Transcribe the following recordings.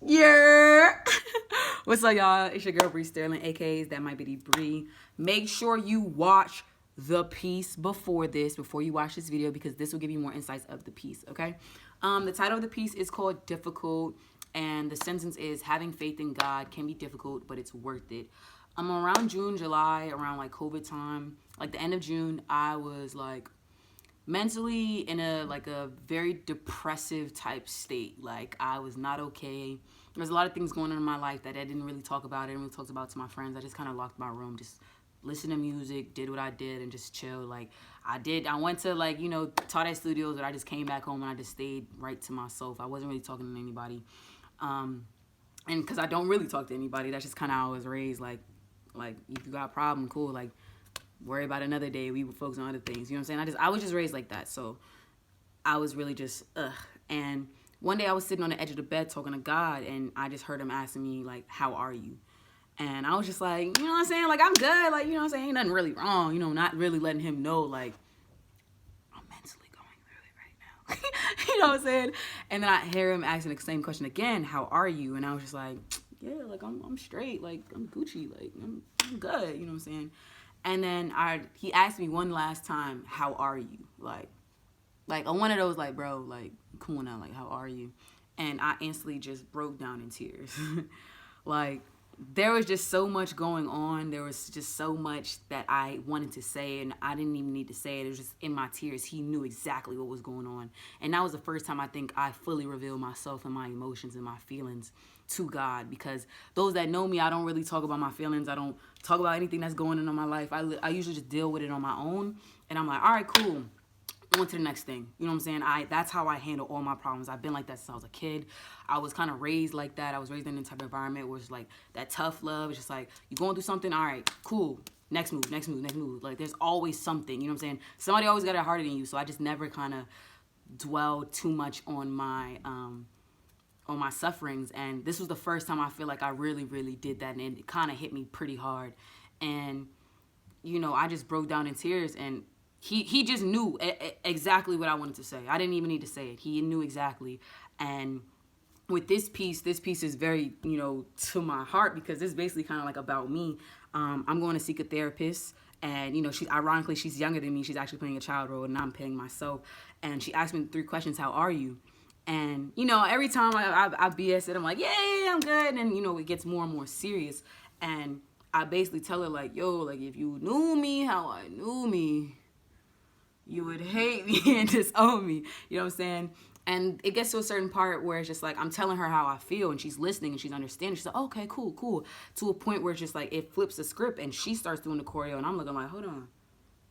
Yeah. What's up, y'all? It's your girl Bree Sterling, aka That Might Be Bree. Make sure you watch the piece before you watch this video, because this will give you more insights of the piece. Okay. The title of the piece is called Difficult, and the sentence is, having faith in God can be difficult, but it's worth it. Around June, July, around like COVID time, like the end of June, I was like mentally in a very depressive type state. Like, I was not okay. There's a lot of things going on in my life that I didn't really talk about. I didn't really talk about to my friends. I just kind of locked my room, just listened to music, did what I did, and just chill. Like, I went to, like, taught at studios, but I just came back home and I just stayed right to myself. I wasn't really talking to anybody. And because I don't really talk to anybody, that's just kind of how I was raised. Like, if you got a problem, cool. Like, worry about another day. We would focus on other things. You know what I'm saying? I was just raised like that. So I was really just, ugh. And one day I was sitting on the edge of the bed talking to God, and I just heard him asking me, like, how are you? And I was just like, you know what I'm saying? Like, I'm good. Like, you know what I'm saying? Ain't nothing really wrong. Not really letting him know, like, I'm mentally going through it right now. You know what I'm saying? And then I hear him asking the same question again, how are you? And I was just like, yeah, like, I'm straight. Like, I'm Gucci. Like, I'm good. You know what I'm saying? And then he asked me one last time, how are you? Like on one of those, like, bro, like, come on now, like, how are you? And I instantly just broke down in tears. Like, there was just so much going on. There was just so much that I wanted to say, and I didn't even need to say it. It was just in my tears. He knew exactly what was going on. And that was the first time I think I fully revealed myself and my emotions and my feelings to God. Because those that know me, I don't really talk about my feelings. I don't talk about anything that's going on in my life. I usually just deal with it on my own. And I'm like, all right, cool. On to the next thing. You know what I'm saying? That's how I handle all my problems. I've been like that since I was a kid. I was kind of raised like that. I was raised in a type of environment where it's like that tough love. It's just like, you going through something, all right, cool. Next move, next move, next move. Like, there's always something. You know what I'm saying? Somebody always got it harder than you. So I just never kind of dwelled too much on my sufferings. And this was the first time I feel like I really, really did that. And it kind of hit me pretty hard. And, I just broke down in tears, and he just knew exactly what I wanted to say. I didn't even need to say it. He knew exactly. And with this piece is very, to my heart, because it's basically kind of like about me. I'm going to seek a therapist. And, ironically, she's younger than me. She's actually playing a child role, and I'm playing myself. And she asked me 3 questions. How are you? And, every time I BS it, I'm like, yeah, I'm good. And, it gets more and more serious. And I basically tell her, like, yo, like, if you knew me how I knew me, you would hate me and disown me. You know what I'm saying? And it gets to a certain part where it's just like, I'm telling her how I feel, and she's listening and she's understanding. She's like, okay, cool. To a point where it's just like, it flips the script and she starts doing the choreo, and I'm looking like, hold on,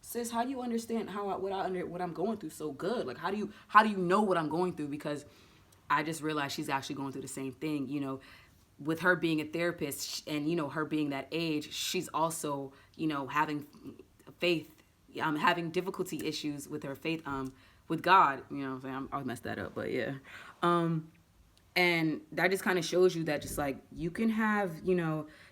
sis, how do you understand what I'm going through so good? Like, how do you know what I'm going through? Because I just realized she's actually going through the same thing, with her being a therapist and, her being that age. She's also, having faith, having difficulty issues with her faith, with God. You know what I'm saying? I'll mess that up, but yeah. And that just kind of shows you that, just like, you can have,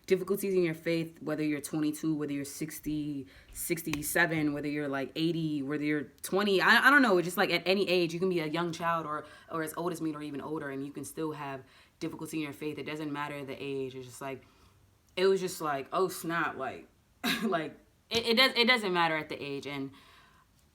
difficulties in your faith, whether you're 22, whether you're 60, 67, whether you're like 80, whether you're 20. I don't know. It's just like, at any age, you can be a young child or as old as me or even older, and you can still have difficulty in your faith. It doesn't matter the age. It's just like, it was just like, oh snap, like, like, it doesn't matter at the age. And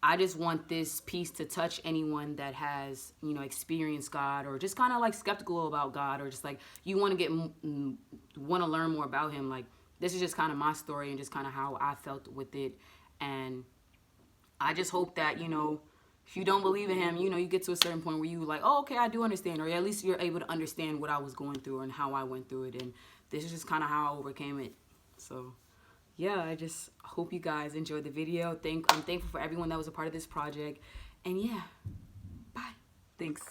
I just want this piece to touch anyone that has, experienced God, or just kind of like skeptical about God, or just like, you want to learn more about him. Like, this is just kind of my story and just kind of how I felt with it. And I just hope that, if you don't believe in him, you get to a certain point where you like, oh, okay, I do understand. Or at least you're able to understand what I was going through and how I went through it. And this is just kind of how I overcame it. So yeah, I just hope you guys enjoyed the video. I'm thankful for everyone that was a part of this project. And yeah, bye. Thanks.